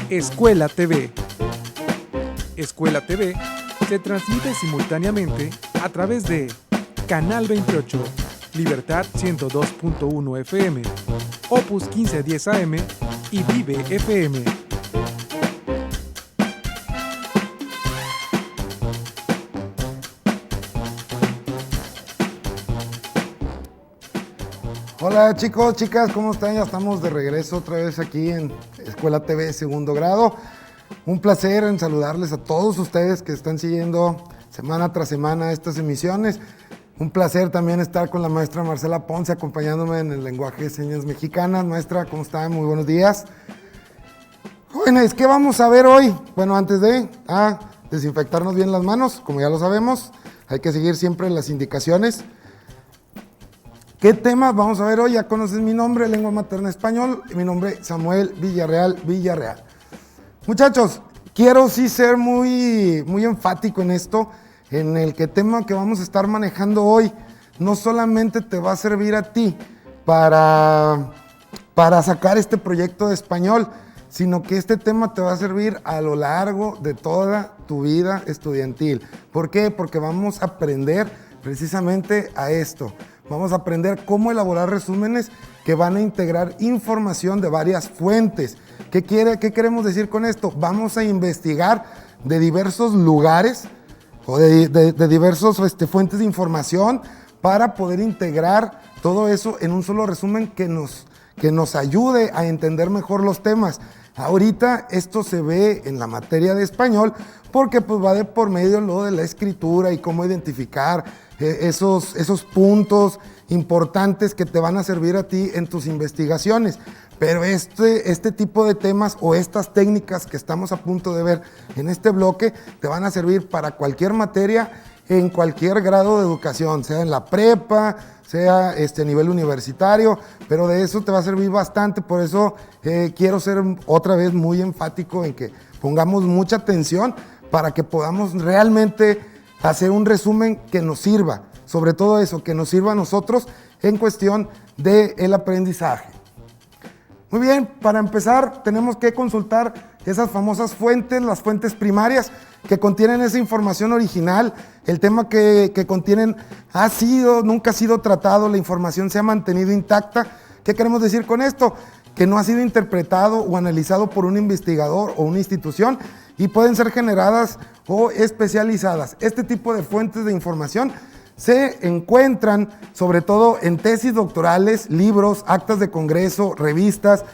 Escuela TV. Escuela TV se transmite simultáneamente a través de Canal 28, Libertad 102.1 FM, Opus 1510 AM y Vive FM. Hola chicos, chicas, ¿cómo están? Ya estamos de regreso otra vez aquí en Escuela TV segundo grado. Un placer en saludarles a todos ustedes que están siguiendo semana tras semana estas emisiones. Un placer también estar con la maestra Marcela Ponce acompañándome en el lenguaje de señas mexicanas. Maestra, ¿cómo están? Muy buenos días. Jóvenes, ¿qué vamos a ver hoy? Bueno, antes de desinfectarnos bien las manos, como ya lo sabemos, hay que seguir siempre las indicaciones. ¿Qué tema vamos a ver hoy? Ya conoces mi nombre, lengua materna español, mi nombre es Samuel Villarreal. Muchachos, quiero sí ser muy enfático en esto, en el que tema que vamos a estar manejando hoy no solamente te va a servir a ti para sacar este proyecto de español, sino que este tema te va a servir a lo largo de toda tu vida estudiantil. ¿Por qué? Porque vamos a aprender precisamente a esto. Vamos a aprender cómo elaborar resúmenes que van a integrar información de varias fuentes. ¿Qué queremos decir con esto? Vamos a investigar de diversos lugares o de diversas fuentes de información para poder integrar todo eso en un solo resumen que nos ayude a entender mejor los temas. Ahorita esto se ve en la materia de español porque pues va de por medio lo de la escritura y cómo identificar esos puntos importantes que te van a servir a ti en tus investigaciones. Pero este tipo de temas o estas técnicas que estamos a punto de ver en este bloque te van a servir para cualquier materia en cualquier grado de educación, sea en la prepa, sea a nivel universitario, pero de eso te va a servir bastante. Por eso quiero ser otra vez muy enfático en que pongamos mucha atención para que podamos realmente hacer un resumen que nos sirva, sobre todo eso, que nos sirva a nosotros en cuestión del aprendizaje. Muy bien, para empezar tenemos que consultar esas famosas fuentes, las fuentes primarias que contienen esa información original. El tema que contienen nunca ha sido tratado, la información se ha mantenido intacta. ¿Qué queremos decir con esto? Que no ha sido interpretado o analizado por un investigador o una institución y pueden ser generadas o especializadas. Este tipo de fuentes de información se encuentran sobre todo en tesis doctorales, libros, actas de congreso, revistas,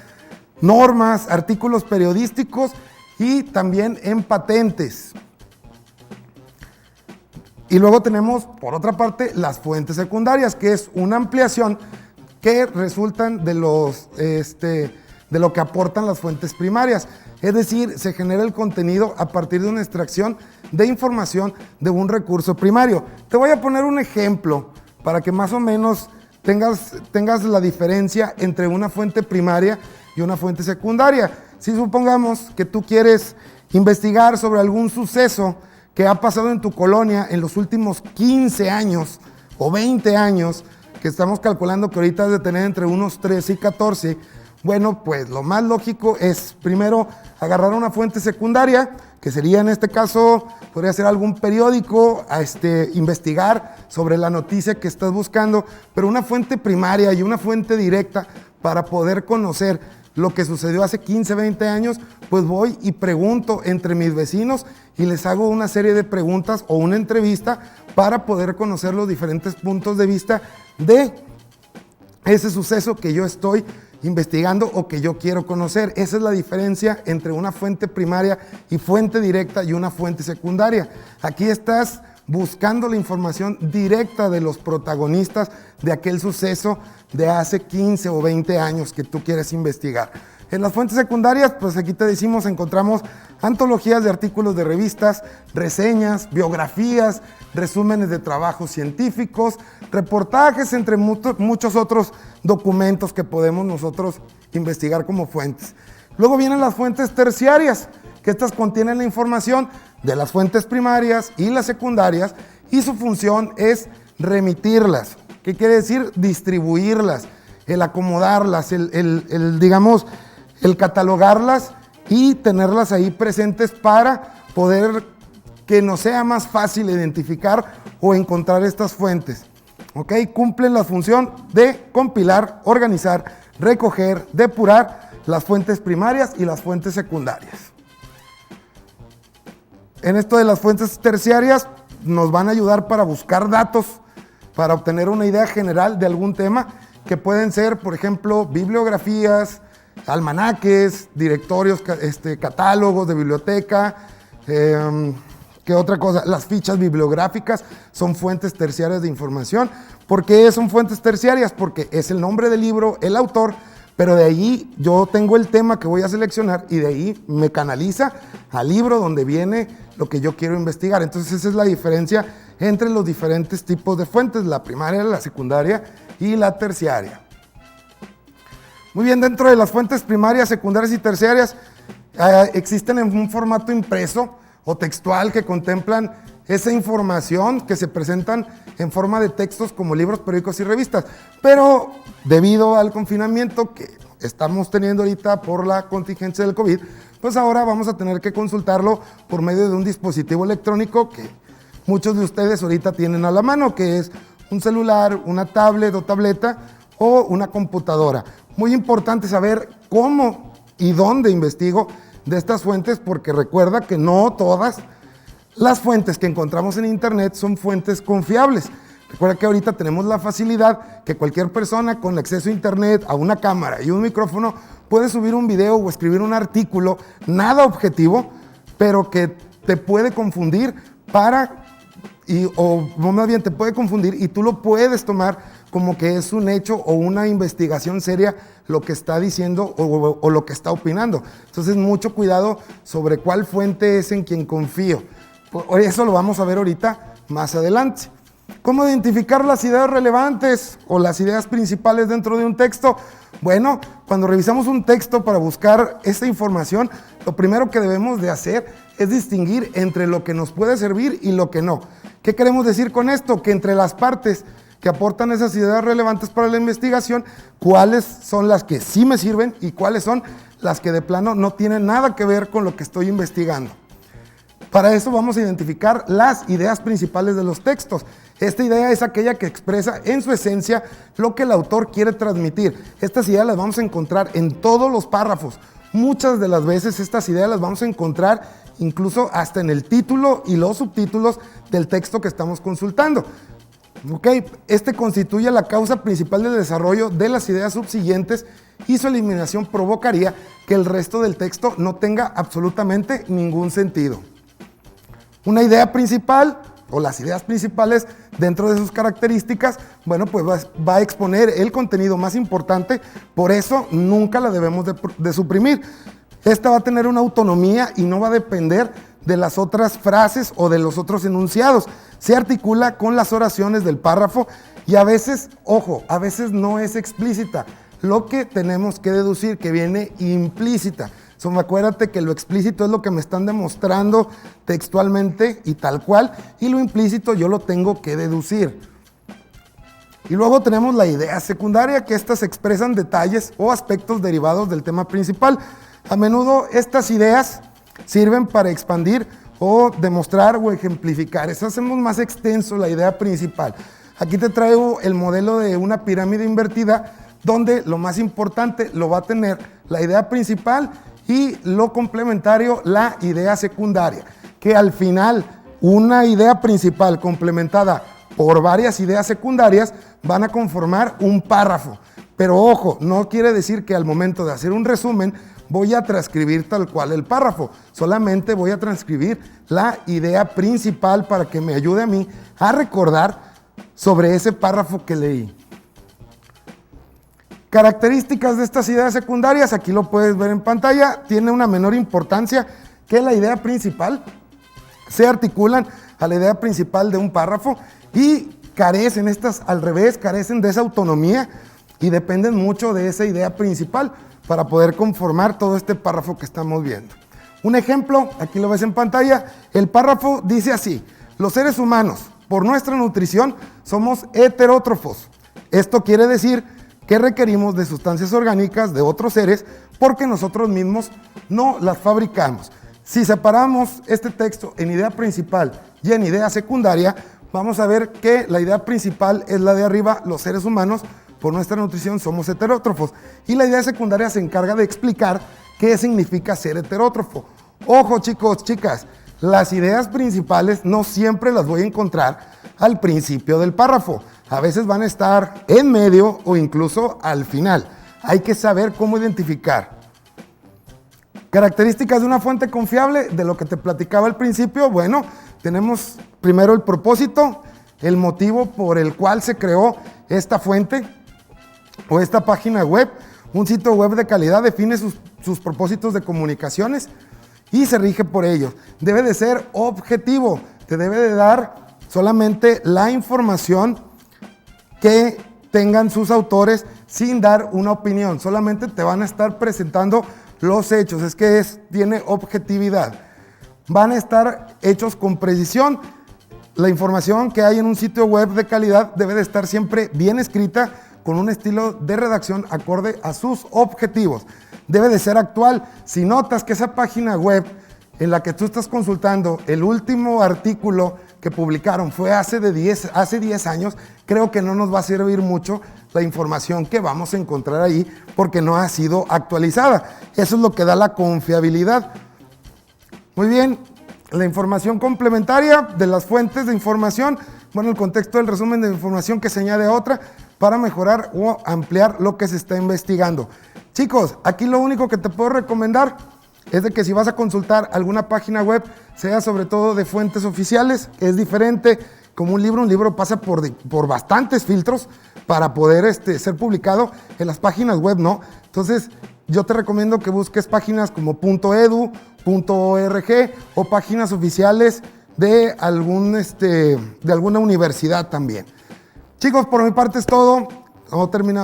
normas, artículos periodísticos y también en patentes. Y luego tenemos, por otra parte, las fuentes secundarias, que es una ampliación que resultan de lo que aportan las fuentes primarias. Es decir, se genera el contenido a partir de una extracción de información de un recurso primario. Te voy a poner un ejemplo para que más o menos tengas la diferencia entre una fuente primaria y una fuente secundaria. Si supongamos que tú quieres investigar sobre algún suceso que ha pasado en tu colonia en los últimos 15 años o 20 años, que estamos calculando que ahorita has de tener entre unos 13 y 14, bueno, pues lo más lógico es primero agarrar una fuente secundaria, que sería en este caso, podría ser algún periódico, investigar sobre la noticia que estás buscando, pero una fuente primaria y una fuente directa para poder conocer lo que sucedió hace 15, 20 años, pues voy y pregunto entre mis vecinos y les hago una serie de preguntas o una entrevista para poder conocer los diferentes puntos de vista de ese suceso que yo estoy investigando o que yo quiero conocer. Esa es la diferencia entre una fuente primaria y fuente directa y una fuente secundaria. Aquí estás buscando la información directa de los protagonistas de aquel suceso de hace 15 o 20 años que tú quieres investigar. En las fuentes secundarias, pues aquí te decimos, encontramos antologías de artículos de revistas, reseñas, biografías, resúmenes de trabajos científicos, reportajes, entre muchos otros documentos que podemos nosotros investigar como fuentes. Luego vienen las fuentes terciarias, que estas contienen la información de las fuentes primarias y las secundarias, y su función es remitirlas. ¿Qué quiere decir? Distribuirlas, el acomodarlas, digamos, el catalogarlas y tenerlas ahí presentes para poder que nos sea más fácil identificar o encontrar estas fuentes. ¿Ok? Cumplen la función de compilar, organizar, recoger, depurar las fuentes primarias y las fuentes secundarias. En esto de las fuentes terciarias nos van a ayudar para buscar datos, para obtener una idea general de algún tema, que pueden ser, por ejemplo, bibliografías, almanaques, directorios, catálogos de biblioteca, ¿qué otra cosa? Las fichas bibliográficas son fuentes terciarias de información. ¿Por qué son fuentes terciarias? Porque es el nombre del libro, el autor, pero de ahí yo tengo el tema que voy a seleccionar y de ahí me canaliza al libro donde viene lo que yo quiero investigar. Entonces esa es la diferencia entre los diferentes tipos de fuentes, la primaria, la secundaria y la terciaria. Muy bien, dentro de las fuentes primarias, secundarias y terciarias existen en un formato impreso o textual que contemplan esa información que se presentan en forma de textos como libros, periódicos y revistas. Pero debido al confinamiento que estamos teniendo ahorita por la contingencia del COVID, pues ahora vamos a tener que consultarlo por medio de un dispositivo electrónico que muchos de ustedes ahorita tienen a la mano, que es un celular, una tablet o tableta o una computadora. Muy importante saber cómo y dónde investigo de estas fuentes, porque recuerda que no todas las fuentes que encontramos en internet son fuentes confiables. Recuerda que ahorita tenemos la facilidad que cualquier persona con acceso a internet, a una cámara y un micrófono puede subir un video o escribir un artículo, nada objetivo, pero que te puede confundir o más bien te puede confundir y tú lo puedes tomar como que es un hecho o una investigación seria lo que está diciendo o lo que está opinando. Entonces, mucho cuidado sobre cuál fuente es en quien confío. Por eso lo vamos a ver ahorita más adelante. ¿Cómo identificar las ideas relevantes o las ideas principales dentro de un texto? Bueno, cuando revisamos un texto para buscar esta información, lo primero que debemos de hacer es distinguir entre lo que nos puede servir y lo que no. ¿Qué queremos decir con esto? Que entre las partes que aportan esas ideas relevantes para la investigación, cuáles son las que sí me sirven y cuáles son las que de plano no tienen nada que ver con lo que estoy investigando. Para eso vamos a identificar las ideas principales de los textos. Esta idea es aquella que expresa en su esencia lo que el autor quiere transmitir. Estas ideas las vamos a encontrar en todos los párrafos. Muchas de las veces estas ideas las vamos a encontrar incluso hasta en el título y los subtítulos del texto que estamos consultando. Este constituye la causa principal del desarrollo de las ideas subsiguientes y su eliminación provocaría que el resto del texto no tenga absolutamente ningún sentido. Una idea principal o las ideas principales dentro de sus características, bueno, pues va a exponer el contenido más importante, por eso nunca la debemos de suprimir. Esta va a tener una autonomía y no va a depender de las otras frases o de los otros enunciados. Se articula con las oraciones del párrafo y a veces, ojo, a veces no es explícita. Lo que tenemos que deducir que viene implícita. Acuérdate que lo explícito es lo que me están demostrando textualmente y tal cual, y lo implícito yo lo tengo que deducir. Y luego tenemos la idea secundaria, que estas expresan detalles o aspectos derivados del tema principal. A menudo estas ideas sirven para expandir o demostrar o ejemplificar. Eso hacemos más extenso la idea principal. Aquí te traigo el modelo de una pirámide invertida, donde lo más importante lo va a tener la idea principal y lo complementario, la idea secundaria, que al final una idea principal complementada por varias ideas secundarias van a conformar un párrafo. Pero ojo, no quiere decir que al momento de hacer un resumen voy a transcribir tal cual el párrafo, solamente voy a transcribir la idea principal para que me ayude a mí a recordar sobre ese párrafo que leí. Características de estas ideas secundarias, aquí lo puedes ver en pantalla, tiene una menor importancia que la idea principal, se articulan a la idea principal de un párrafo y carecen, estas al revés, carecen de esa autonomía y dependen mucho de esa idea principal para poder conformar todo este párrafo que estamos viendo. Un ejemplo, aquí lo ves en pantalla, el párrafo dice así: los seres humanos, por nuestra nutrición, somos heterótrofos. Esto quiere decir que requerimos de sustancias orgánicas de otros seres porque nosotros mismos no las fabricamos. Si separamos este texto en idea principal y en idea secundaria, vamos a ver que la idea principal es la de arriba: los seres humanos, por nuestra nutrición, somos heterótrofos. Y la idea secundaria se encarga de explicar qué significa ser heterótrofo. Ojo, chicos, chicas, las ideas principales no siempre las voy a encontrar al principio del párrafo. A veces van a estar en medio o incluso al final. Hay que saber cómo identificar. Características de una fuente confiable, de lo que te platicaba al principio. Bueno, tenemos primero el propósito, el motivo por el cual se creó esta fuente o esta página web. Un sitio web de calidad define sus propósitos de comunicaciones y se rige por ellos. Debe de ser objetivo, te debe de dar solamente la información que tengan sus autores sin dar una opinión. Solamente te van a estar presentando los hechos, es que tiene objetividad. Van a estar hechos con precisión. La información que hay en un sitio web de calidad debe de estar siempre bien escrita, con un estilo de redacción acorde a sus objetivos. Debe de ser actual. Si notas que esa página web en la que tú estás consultando, el último artículo que publicaron fue hace 10 años, creo que no nos va a servir mucho la información que vamos a encontrar ahí porque no ha sido actualizada. Eso es lo que da la confiabilidad. Muy bien, la información complementaria de las fuentes de información, bueno, el contexto del resumen de información que se añade a otra para mejorar o ampliar lo que se está investigando. Chicos, aquí lo único que te puedo recomendar es de que si vas a consultar alguna página web, sea sobre todo de fuentes oficiales. Es diferente como un libro pasa por bastantes filtros para poder ser publicado. En las páginas web no. Entonces yo te recomiendo que busques páginas como .edu, .org o páginas oficiales de alguna universidad también. Chicos, por mi parte es todo.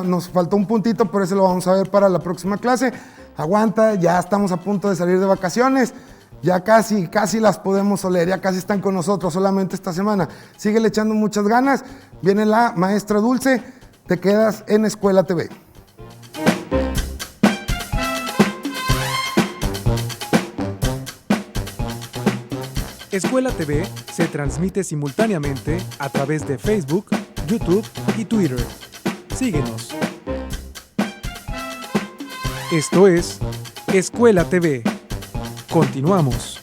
Nos faltó un puntito, pero eso lo vamos a ver para la próxima clase. Aguanta, ya estamos a punto de salir de vacaciones. Ya casi las podemos oler, ya casi están con nosotros solamente esta semana. Síguele echando muchas ganas. Viene la maestra Dulce, te quedas en Escuela TV. Escuela TV se transmite simultáneamente a través de Facebook, YouTube y Twitter. Síguenos. Esto es Escuela TV. Continuamos.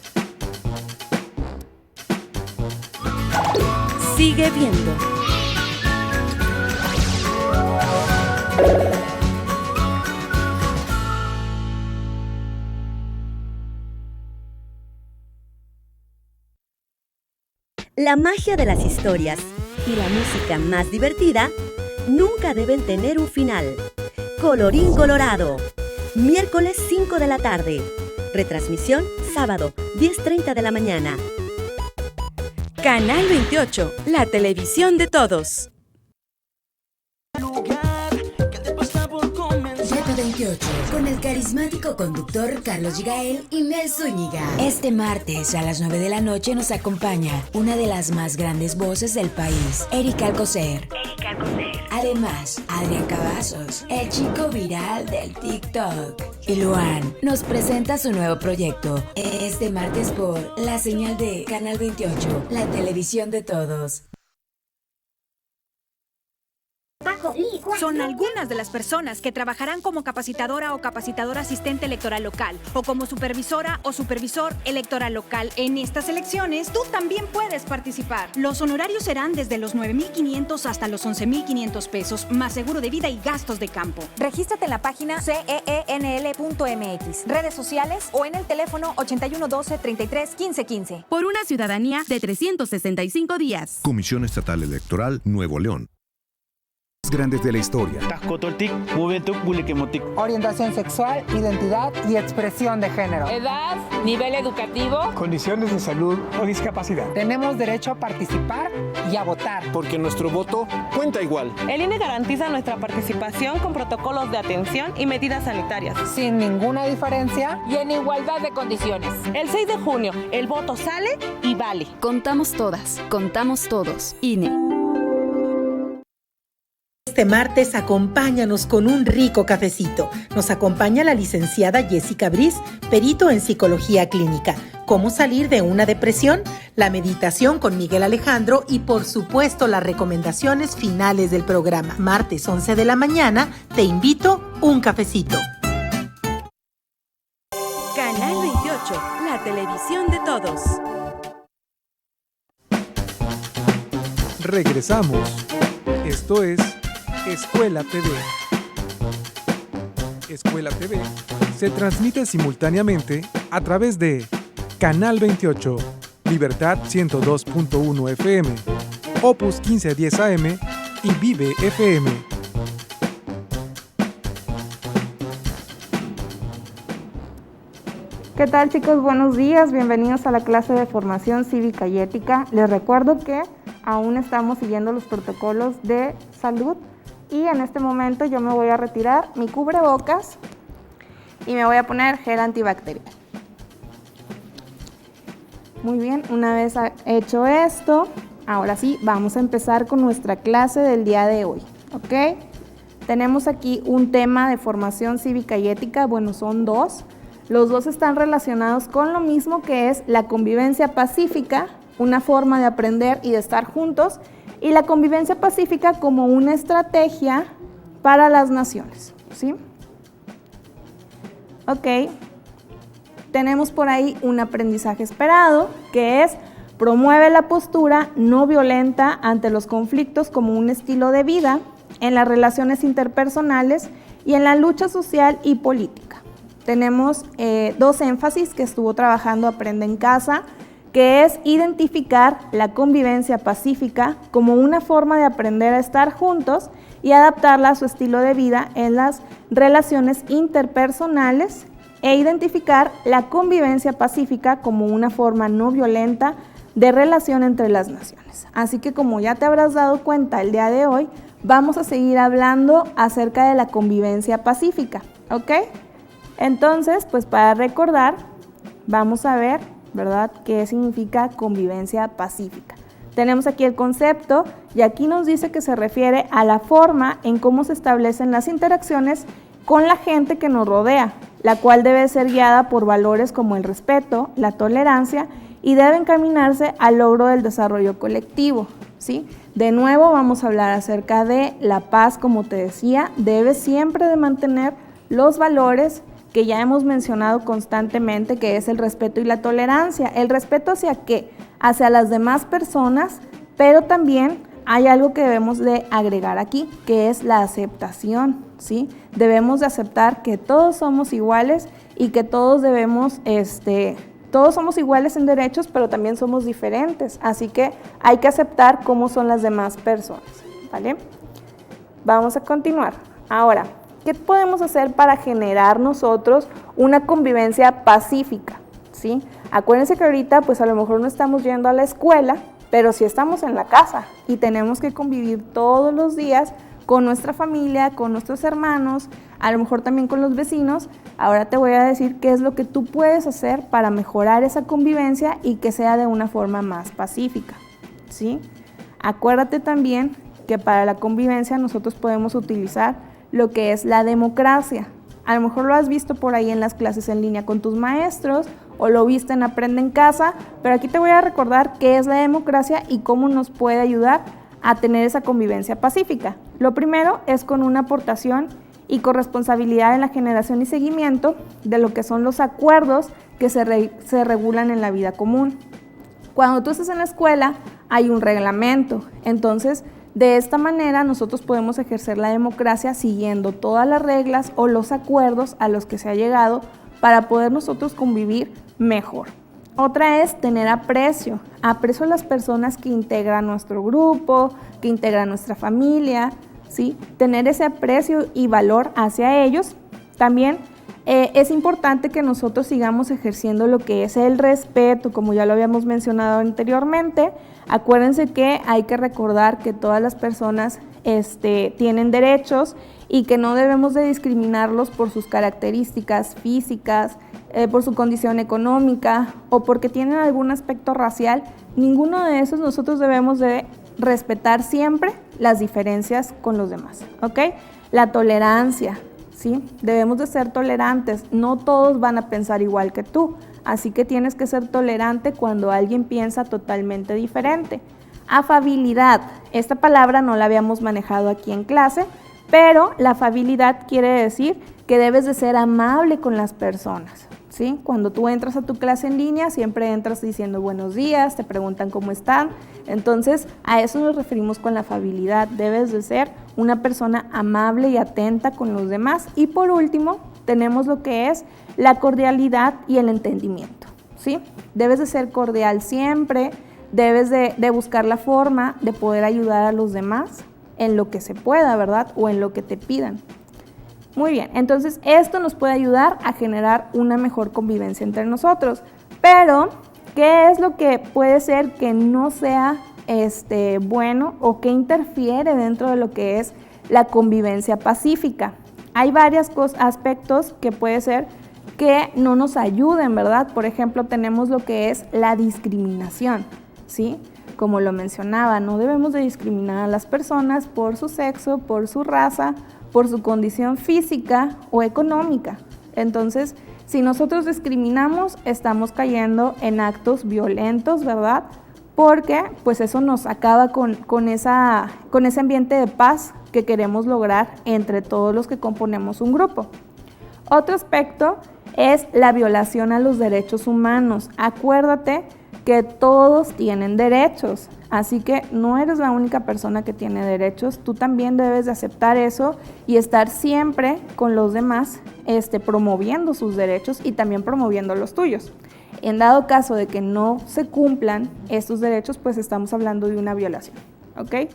Sigue viendo. La magia de las historias y la música más divertida nunca deben tener un final. Colorín colorado. Miércoles 5 de la tarde. Retransmisión sábado 10:30 de la mañana. Canal 28, la televisión de todos. Z28, con el carismático conductor Carlos Gigael y Mel Zúñiga. Este martes a las 9 de la noche nos acompaña una de las más grandes voces del país, Erika Alcocer. Además, Adrián Cavazos, el chico viral del TikTok. Y Luan nos presenta su nuevo proyecto este martes por la señal de Canal 28, la televisión de todos. Son algunas de las personas que trabajarán como capacitadora o capacitador asistente electoral local o como supervisora o supervisor electoral local. En estas elecciones, tú también puedes participar. Los honorarios serán desde los 9,500 hasta los 11,500 pesos, más seguro de vida y gastos de campo. Regístrate en la página ceenl.mx, redes sociales o en el teléfono 81 12 33 15 15. Por una ciudadanía de 365 días. Comisión Estatal Electoral, Nuevo León. Grandes de la historia. Orientación sexual, identidad y expresión de género. Edad, nivel educativo, condiciones de salud o discapacidad. Tenemos derecho a participar y a votar. Porque nuestro voto cuenta igual. El INE garantiza nuestra participación con protocolos de atención y medidas sanitarias. Sin ninguna diferencia y en igualdad de condiciones. El 6 de junio, el voto sale y vale. Contamos todas, contamos todos. INE. Este martes acompáñanos con un rico cafecito. Nos acompaña la licenciada Jessica Briz, perito en psicología clínica. ¿Cómo salir de una depresión? La meditación con Miguel Alejandro y por supuesto las recomendaciones finales del programa. Martes 11 de la mañana, te invito un cafecito. Canal 28, la televisión de todos. Regresamos. Esto es Escuela TV. Escuela TV se transmite simultáneamente a través de Canal 28, Libertad 102.1 FM, Opus 1510 AM y Vive FM. ¿Qué tal, chicos? Buenos días, bienvenidos a la clase de formación cívica y ética. Les recuerdo que aún estamos siguiendo los protocolos de salud y en este momento yo me voy a retirar mi cubrebocas y me voy a poner gel antibacterial. Muy bien, una vez hecho esto, ahora sí, vamos a empezar con nuestra clase del día de hoy, ¿ok? Tenemos aquí un tema de formación cívica y ética, bueno, son dos. Los dos están relacionados con lo mismo, que es la convivencia pacífica, una forma de aprender y de estar juntos, y la convivencia pacífica como una estrategia para las naciones, ¿sí? Ok. Tenemos por ahí un aprendizaje esperado, que es promueve la postura no violenta ante los conflictos como un estilo de vida en las relaciones interpersonales y en la lucha social y política. Tenemos dos énfasis que estuvo trabajando Aprende en Casa, que es identificar la convivencia pacífica como una forma de aprender a estar juntos y adaptarla a su estilo de vida en las relaciones interpersonales, e identificar la convivencia pacífica como una forma no violenta de relación entre las naciones. Así que, como ya te habrás dado cuenta el día de hoy, vamos a seguir hablando acerca de la convivencia pacífica, ¿ok? Entonces, pues para recordar, vamos a ver, ¿verdad?, qué significa convivencia pacífica. Tenemos aquí el concepto y aquí nos dice que se refiere a la forma en cómo se establecen las interacciones con la gente que nos rodea, la cual debe ser guiada por valores como el respeto, la tolerancia y debe encaminarse al logro del desarrollo colectivo, ¿sí? De nuevo vamos a hablar acerca de la paz, como te decía, debe siempre de mantener los valores que ya hemos mencionado constantemente, que es el respeto y la tolerancia. ¿El respeto hacia qué? Hacia las demás personas, pero también hay algo que debemos de agregar aquí, que es la aceptación, ¿sí? Debemos de aceptar que todos somos iguales y que todos todos somos iguales en derechos, pero también somos diferentes, así que hay que aceptar cómo son las demás personas, ¿vale? Vamos a continuar. Ahora, ¿qué podemos hacer para generar nosotros una convivencia pacífica? ¿Sí? Acuérdense que ahorita pues a lo mejor no estamos yendo a la escuela, pero sí estamos en la casa y tenemos que convivir todos los días con nuestra familia, con nuestros hermanos, a lo mejor también con los vecinos. Ahora te voy a decir qué es lo que tú puedes hacer para mejorar esa convivencia y que sea de una forma más pacífica, ¿sí? Acuérdate también que para la convivencia nosotros podemos utilizar lo que es la democracia. A lo mejor lo has visto por ahí en las clases en línea con tus maestros o lo viste en Aprende en Casa, pero aquí te voy a recordar qué es la democracia y cómo nos puede ayudar a tener esa convivencia pacífica. Lo primero es con una aportación y corresponsabilidad en la generación y seguimiento de lo que son los acuerdos que se regulan en la vida común. Cuando tú estás en la escuela hay un reglamento, entonces de esta manera nosotros podemos ejercer la democracia siguiendo todas las reglas o los acuerdos a los que se ha llegado para poder nosotros convivir mejor. Otra es tener aprecio a las personas que integran nuestro grupo, que integran nuestra familia, ¿sí? Tener ese aprecio y valor hacia ellos. También es importante que nosotros sigamos ejerciendo lo que es el respeto, como ya lo habíamos mencionado anteriormente. Acuérdense que hay que recordar que todas las personas tienen derechos y que no debemos de discriminarlos por sus características físicas, por su condición económica o porque tienen algún aspecto racial. Ninguno de esos nosotros debemos de respetar siempre las diferencias con los demás, ¿ok? La tolerancia, ¿sí? Debemos de ser tolerantes, no todos van a pensar igual que tú, así que tienes que ser tolerante cuando alguien piensa totalmente diferente. Afabilidad, esta palabra no la habíamos manejado aquí en clase, pero la afabilidad quiere decir que debes de ser amable con las personas, ¿sí? Cuando tú entras a tu clase en línea, siempre entras diciendo buenos días, te preguntan cómo están, entonces a eso nos referimos con la afabilidad, debes de ser una persona amable y atenta con los demás. Y por último, tenemos lo que es la cordialidad y el entendimiento, ¿sí? Debes de ser cordial siempre, debes de buscar la forma de poder ayudar a los demás en lo que se pueda, ¿verdad? O en lo que te pidan. Muy bien, entonces esto nos puede ayudar a generar una mejor convivencia entre nosotros. Pero, ¿qué es lo que puede ser que no sea bueno o que interfiere dentro de lo que es la convivencia pacífica? Hay varios aspectos que puede ser que no nos ayuden, ¿verdad? Por ejemplo, tenemos lo que es la discriminación, ¿sí? Como lo mencionaba, no debemos de discriminar a las personas por su sexo, por su raza, por su condición física o económica. Entonces, si nosotros discriminamos, estamos cayendo en actos violentos, ¿verdad? Porque pues eso nos acaba con ese ambiente de paz que queremos lograr entre todos los que componemos un grupo. Otro aspecto es la violación a los derechos humanos. Acuérdate que todos tienen derechos, así que no eres la única persona que tiene derechos, tú también debes de aceptar eso y estar siempre con los demás promoviendo sus derechos y también promoviendo los tuyos. En dado caso de que no se cumplan estos derechos, pues estamos hablando de una violación, ¿ok?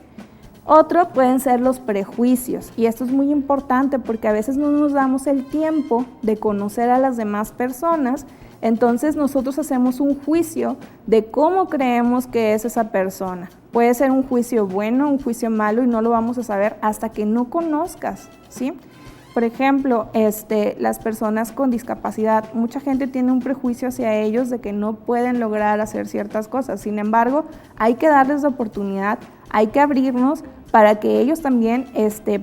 Otro pueden ser los prejuicios, y esto es muy importante porque a veces no nos damos el tiempo de conocer a las demás personas. Entonces nosotros hacemos un juicio de cómo creemos que es esa persona. Puede ser un juicio bueno, un juicio malo, y no lo vamos a saber hasta que no conozcas, ¿sí? Por ejemplo, las personas con discapacidad, mucha gente tiene un prejuicio hacia ellos de que no pueden lograr hacer ciertas cosas. Sin embargo, hay que darles la oportunidad, hay que abrirnos para que ellos también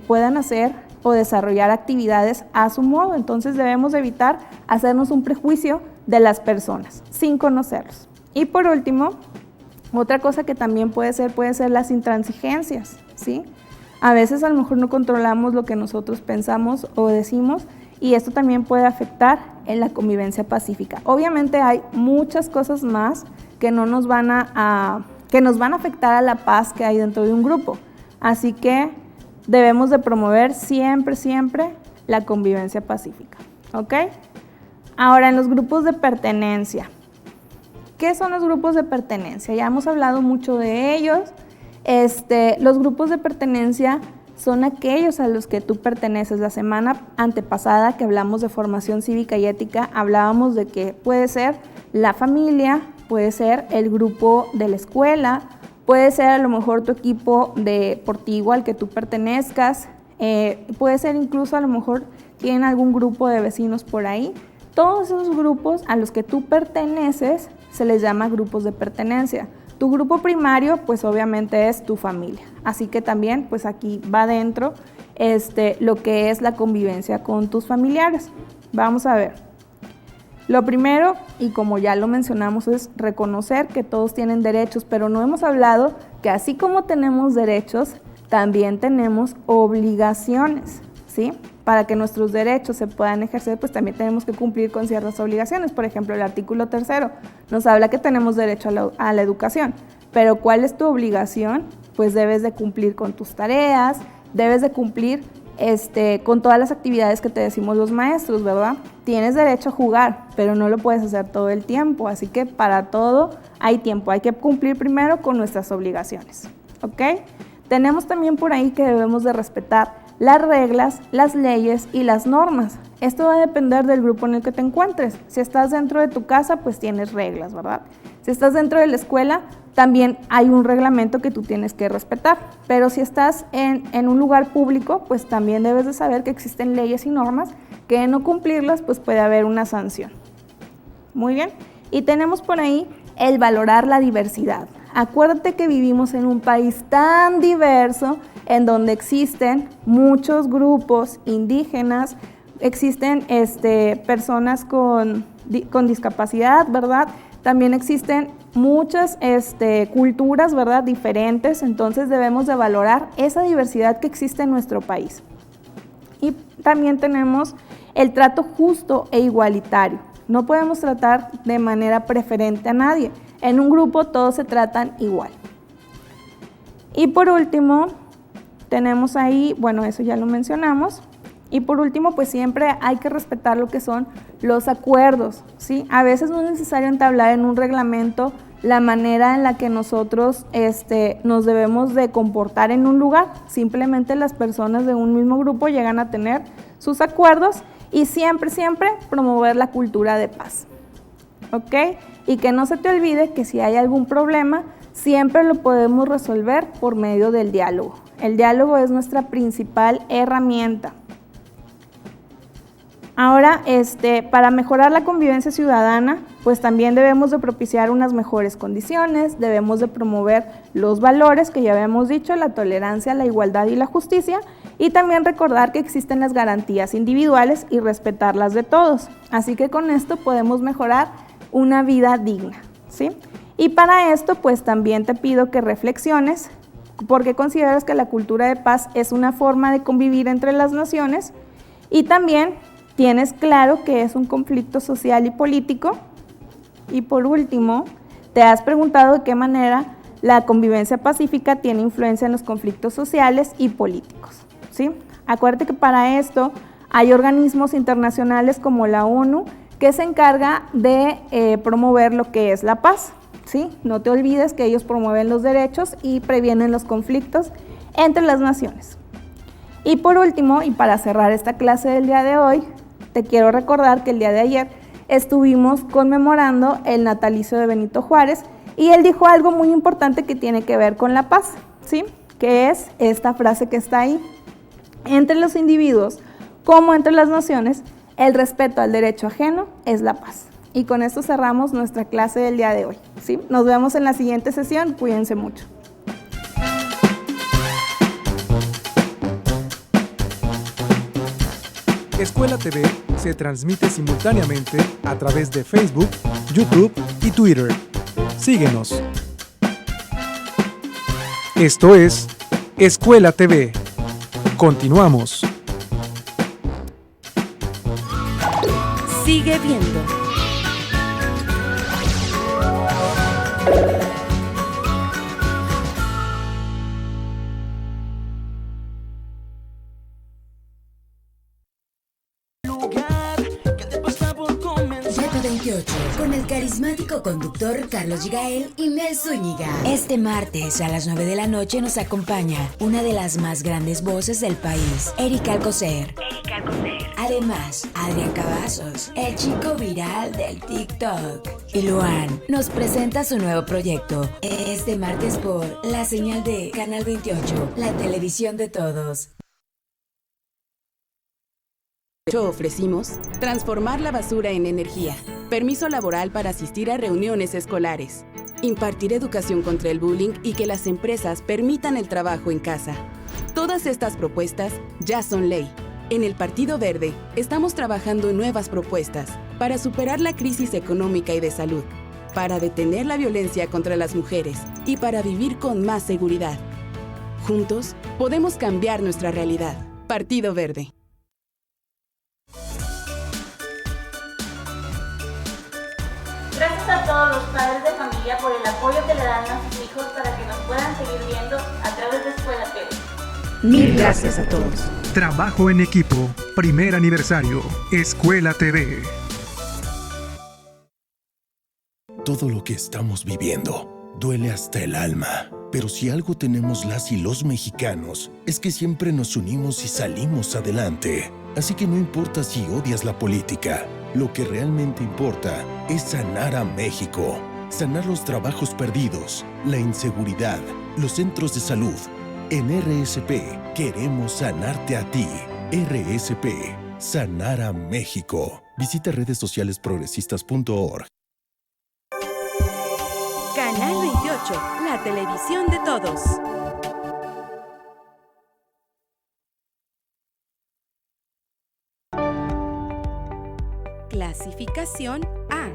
puedan hacer o desarrollar actividades a su modo. Entonces debemos evitar hacernos un prejuicio de las personas sin conocerlos. Y por último, otra cosa que también puede ser las intransigencias, ¿sí? A veces a lo mejor no controlamos lo que nosotros pensamos o decimos, y esto también puede afectar en la convivencia pacífica. Obviamente hay muchas cosas más que nos van a afectar a la paz que hay dentro de un grupo. Así que debemos de promover siempre la convivencia pacífica, ¿ok? Ahora, en los grupos de pertenencia. ¿Qué son los grupos de pertenencia? Ya hemos hablado mucho de ellos. Los grupos de pertenencia son aquellos a los que tú perteneces. La semana antepasada que hablamos de formación cívica y ética, hablábamos de que puede ser la familia, puede ser el grupo de la escuela, puede ser a lo mejor tu equipo deportivo al que tú pertenezcas, puede ser incluso a lo mejor tienen algún grupo de vecinos por ahí. Todos esos grupos a los que tú perteneces se les llama grupos de pertenencia. Tu grupo primario, pues obviamente es tu familia. Así que también, pues aquí va dentro lo que es la convivencia con tus familiares. Vamos a ver. Lo primero, y como ya lo mencionamos, es reconocer que todos tienen derechos, pero no hemos hablado que así como tenemos derechos, también tenemos obligaciones, ¿sí? Para que nuestros derechos se puedan ejercer, pues también tenemos que cumplir con ciertas obligaciones. Por ejemplo, el artículo 3 nos habla que tenemos derecho a la educación, pero ¿cuál es tu obligación? Pues debes de cumplir con tus tareas, debes de cumplir con todas las actividades que te decimos los maestros, ¿verdad? Tienes derecho a jugar, pero no lo puedes hacer todo el tiempo, así que para todo hay tiempo, hay que cumplir primero con nuestras obligaciones, ¿ok? Tenemos también por ahí que debemos de respetar las reglas, las leyes y las normas. Esto va a depender del grupo en el que te encuentres. Si estás dentro de tu casa, pues tienes reglas, ¿verdad? Si estás dentro de la escuela, también hay un reglamento que tú tienes que respetar. Pero si estás en un lugar público, pues también debes de saber que existen leyes y normas que de no cumplirlas, pues puede haber una sanción. Muy bien. Y tenemos por ahí el valorar la diversidad. Acuérdate que vivimos en un país tan diverso en donde existen muchos grupos indígenas, existen personas con discapacidad, ¿verdad? También existen muchas culturas, ¿verdad?, diferentes, entonces debemos de valorar esa diversidad que existe en nuestro país. Y también tenemos el trato justo e igualitario. No podemos tratar de manera preferente a nadie. En un grupo todos se tratan igual. Y por último, tenemos ahí, bueno, eso ya lo mencionamos. Y por último, pues siempre hay que respetar lo que son los acuerdos, ¿sí? A veces no es necesario entablar en un reglamento la manera en la que nosotros nos debemos de comportar en un lugar. Simplemente las personas de un mismo grupo llegan a tener sus acuerdos y siempre promover la cultura de paz, ¿ok? Y que no se te olvide que si hay algún problema, siempre lo podemos resolver por medio del diálogo. El diálogo es nuestra principal herramienta. Ahora, para mejorar la convivencia ciudadana, pues también debemos de propiciar unas mejores condiciones, debemos de promover los valores que ya habíamos dicho, la tolerancia, la igualdad y la justicia, y también recordar que existen las garantías individuales y respetarlas de todos. Así que con esto podemos mejorar una vida digna, ¿sí? Y para esto, pues también te pido que reflexiones, porque consideras que la cultura de paz es una forma de convivir entre las naciones, y también tienes claro que es un conflicto social y político. Y por último, te has preguntado de qué manera la convivencia pacífica tiene influencia en los conflictos sociales y políticos, ¿sí? Acuérdate que para esto hay organismos internacionales como la ONU que se encarga de promover lo que es la paz, ¿sí? No te olvides que ellos promueven los derechos y previenen los conflictos entre las naciones. Y por último, y para cerrar esta clase del día de hoy, te quiero recordar que el día de ayer estuvimos conmemorando el natalicio de Benito Juárez y él dijo algo muy importante que tiene que ver con la paz, ¿sí? Que es esta frase que está ahí. Entre los individuos, como entre las naciones, el respeto al derecho ajeno es la paz. Y con esto cerramos nuestra clase del día de hoy, ¿sí? Nos vemos en la siguiente sesión, cuídense mucho. Escuela TV se transmite simultáneamente a través de Facebook, YouTube y Twitter. Síguenos. Esto es Escuela TV. Continuamos. Sigue viendo. Con el carismático conductor Carlos Gigael y Mel Zúñiga. Este martes a las 9 de la noche nos acompaña una de las más grandes voces del país, Erika Alcocer. Además, Adrián Cavazos, el chico viral del TikTok. Y Luan nos presenta su nuevo proyecto. Este martes por la señal de Canal 28, la televisión de todos. Ofrecimos transformar la basura en energía, permiso laboral para asistir a reuniones escolares, impartir educación contra el bullying y que las empresas permitan el trabajo en casa. Todas estas propuestas ya son ley. En el Partido Verde estamos trabajando en nuevas propuestas para superar la crisis económica y de salud, para detener la violencia contra las mujeres y para vivir con más seguridad. Juntos podemos cambiar nuestra realidad. Partido Verde. Gracias a todos los padres de familia por el apoyo que le dan a sus hijos para que nos puedan seguir viendo a través de Escuela TV. Mil gracias a todos. Trabajo en equipo. Primer aniversario. Escuela TV. Todo lo que estamos viviendo duele hasta el alma. Pero si algo tenemos las y los mexicanos, es que siempre nos unimos y salimos adelante. Así que no importa si odias la política, lo que realmente importa es sanar a México. Sanar los trabajos perdidos, la inseguridad, los centros de salud. En RSP queremos sanarte a ti. RSP, sanar a México. Visita redessocialesprogresistas.org. Canal 28 28, la televisión de todos. Clasificación A.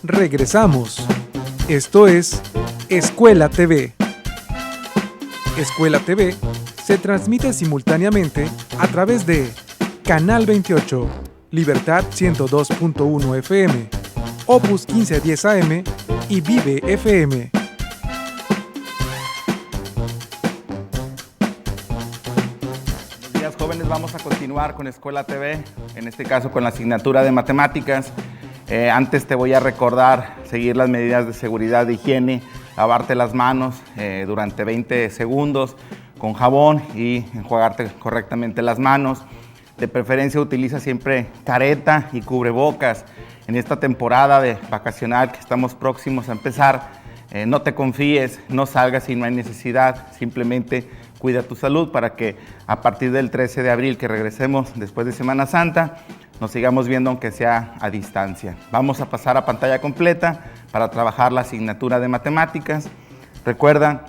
Regresamos. Esto es Escuela TV. Escuela TV se transmite simultáneamente a través de Canal 28, Libertad 102.1 FM, Opus 1510 AM y Vive FM. Buenos días, jóvenes. Vamos a continuar con Escuela TV, en este caso con la asignatura de matemáticas. Antes te voy a recordar seguir las medidas de seguridad de higiene, lavarte las manos durante 20 segundos con jabón y enjuagarte correctamente las manos. De preferencia utiliza siempre careta y cubrebocas. En esta temporada de vacacional que estamos próximos a empezar, no te confíes, no salgas si no hay necesidad, simplemente cuida tu salud para que a partir del 13 de abril que regresemos después de Semana Santa, nos sigamos viendo aunque sea a distancia. Vamos a pasar a pantalla completa para trabajar la asignatura de matemáticas. Recuerda,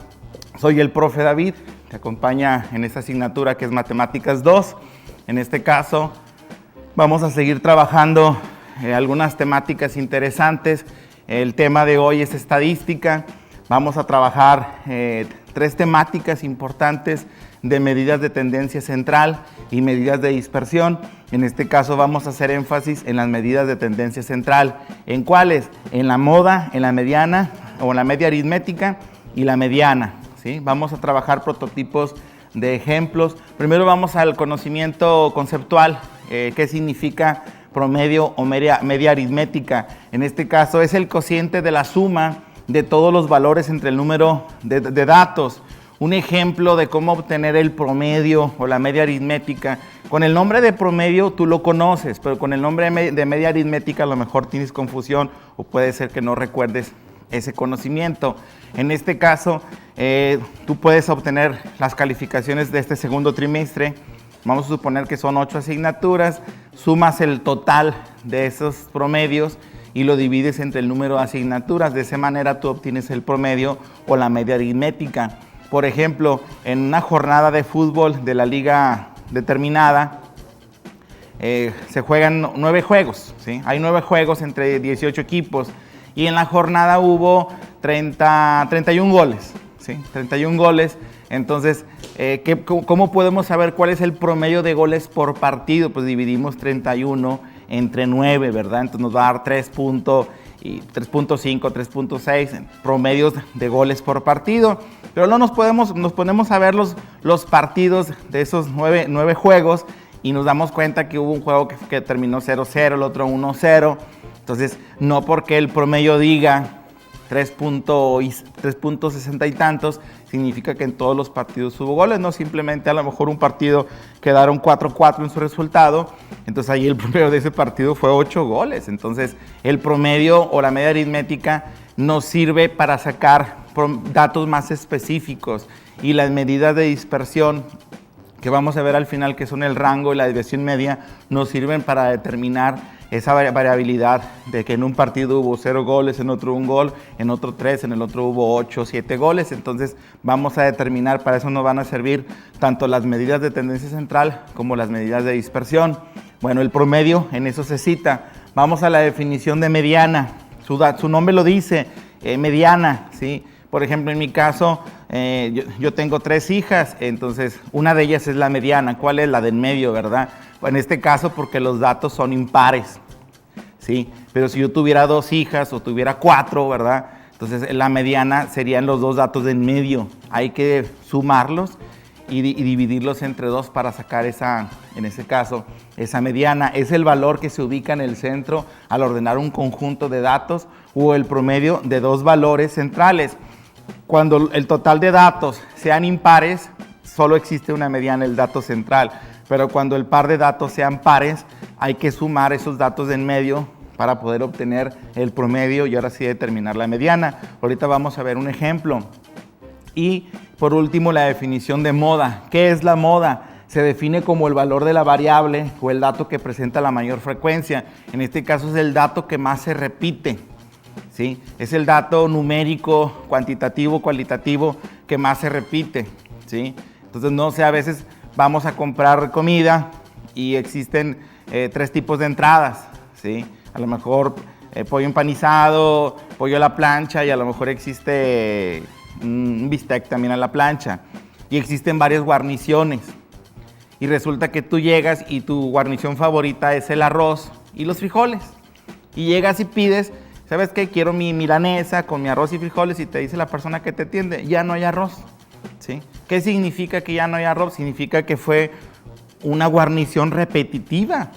soy el profe David, te acompaña en esta asignatura que es Matemáticas 2. En este caso, vamos a seguir trabajando algunas temáticas interesantes. El tema de hoy es estadística. Vamos a trabajar 3 temáticas importantes de medidas de tendencia central y medidas de dispersión. En este caso vamos a hacer énfasis en las medidas de tendencia central. ¿En cuáles? En la moda, en la mediana o en la media aritmética y la mediana, ¿sí? Vamos a trabajar prototipos de ejemplos. Primero vamos al conocimiento conceptual, qué significa promedio o media aritmética. En este caso es el cociente de la suma de todos los valores entre el número de datos. Un ejemplo de cómo obtener el promedio o la media aritmética. Con el nombre de promedio tú lo conoces, pero con el nombre de media aritmética a lo mejor tienes confusión o puede ser que no recuerdes ese conocimiento. En este caso, tú puedes obtener las calificaciones de este segundo trimestre. Vamos a suponer que son 8 asignaturas, sumas el total de esos promedios y lo divides entre el número de asignaturas. De esa manera tú obtienes el promedio o la media aritmética. Por ejemplo, en una jornada de fútbol de la liga determinada, se juegan 9 juegos, ¿sí? Hay 9 juegos entre 18 equipos y en la jornada hubo 31 goles, ¿sí? 31 goles. Entonces, ¿cómo podemos saber cuál es el promedio de goles por partido? Pues dividimos 31 entre 9, ¿verdad? Entonces nos va a dar 3.5, 3.6 promedios de goles por partido. Pero no nos ponemos a ver los partidos de esos 9 juegos y nos damos cuenta que hubo un juego que terminó 0-0, el otro 1-0. Entonces, no porque el promedio diga 3.60 y tantos, significa que en todos los partidos hubo goles, no simplemente a lo mejor un partido quedaron 4-4 en su resultado, entonces ahí el promedio de ese partido fue 8 goles. Entonces, el promedio o la media aritmética nos sirve para sacar datos más específicos y las medidas de dispersión que vamos a ver al final, que son el rango y la desviación media, nos sirven para determinar esa variabilidad de que en un partido hubo 0 goles, en otro 1 gol, en otro 3, en el otro hubo 8, 7 goles. Entonces vamos a determinar, para eso nos van a servir tanto las medidas de tendencia central como las medidas de dispersión. Bueno, el promedio, en eso se cita. Vamos a la definición de mediana. Su nombre lo dice, mediana, ¿sí? Por ejemplo, en mi caso, yo tengo 3 hijas, entonces una de ellas es la mediana. ¿Cuál es? La del medio, ¿verdad? En este caso, porque los datos son impares, ¿sí? Pero si yo tuviera 2 hijas o tuviera 4, ¿verdad? Entonces la mediana serían los 2 datos del medio. Hay que sumarlos y dividirlos entre 2 para sacar en ese caso, esa mediana. Es el valor que se ubica en el centro al ordenar un conjunto de datos o el promedio de 2 valores centrales. Cuando el total de datos sean impares, solo existe una mediana, el dato central. Pero cuando el par de datos sean pares, hay que sumar esos datos de en medio para poder obtener el promedio y ahora sí determinar la mediana. Ahorita vamos a ver un ejemplo. Y por último, la definición de moda. ¿Qué es la moda? Se define como el valor de la variable o el dato que presenta la mayor frecuencia. En este caso es el dato que más se repite, ¿sí? Es el dato numérico, cuantitativo, cualitativo que más se repite, ¿sí? Entonces, no sé, a veces vamos a comprar comida y existen 3 tipos de entradas, ¿sí? A lo mejor pollo empanizado, pollo a la plancha y a lo mejor existe un bistec también a la plancha. Y existen varias guarniciones. Y resulta que tú llegas y tu guarnición favorita es el arroz y los frijoles. Y llegas y pides, ¿sabes qué? Quiero mi milanesa con mi arroz y frijoles y te dice la persona que te atiende, ya no hay arroz, ¿sí? ¿Qué significa que ya no hay arroz? Significa que fue una guarnición repetitiva,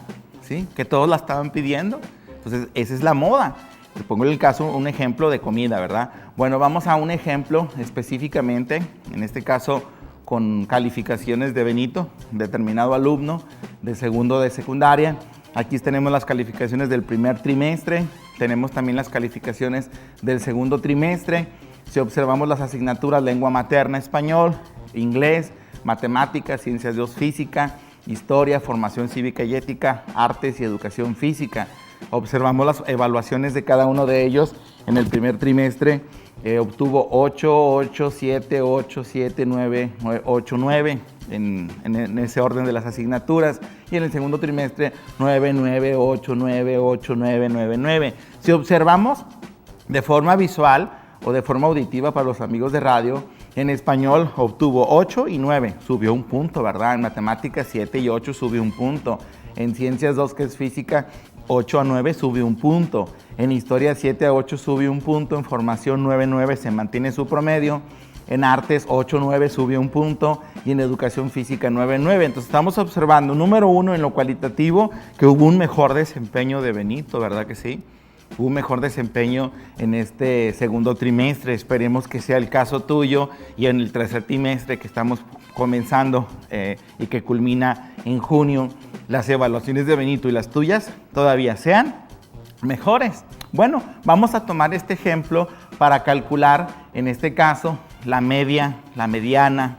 ¿sí? Que todos la estaban pidiendo. Entonces, esa es la moda. Te pongo el caso, un ejemplo de comida, ¿verdad? Bueno, vamos a un ejemplo específicamente, en este caso con calificaciones de Benito, determinado alumno de segundo de secundaria. Aquí tenemos las calificaciones del primer trimestre, tenemos también las calificaciones del segundo trimestre. Si observamos las asignaturas lengua materna, español, inglés, matemáticas, ciencias de física, historia, formación cívica y ética, artes y educación física. Observamos las evaluaciones de cada uno de ellos. En el primer trimestre obtuvo 8, 8, 7, 8, 7, 9, 8, 9 en ese orden de las asignaturas. Y en el segundo trimestre 9, 9, 8, 9, 8, 9, 9, 9. Si observamos de forma visual o de forma auditiva para los amigos de radio, en español obtuvo 8 y 9, subió un punto, ¿verdad? En matemáticas 7 y 8 subió un punto. En ciencias 2, que es física, 8 a 9 sube un punto. En historia 7 a 8 sube un punto. En formación 9, 9 se mantiene su promedio. En artes 8, 9 sube un punto. Y en educación física 9, 9. Entonces estamos observando, número 1, en lo cualitativo, que hubo un mejor desempeño de Benito, ¿verdad que sí? Hubo un mejor desempeño en este segundo trimestre. Esperemos que sea el caso tuyo. Y en el tercer trimestre que estamos comenzando y que culmina en junio, las evaluaciones de Benito y las tuyas todavía sean mejores. Bueno, vamos a tomar este ejemplo para calcular, en este caso, la media, la mediana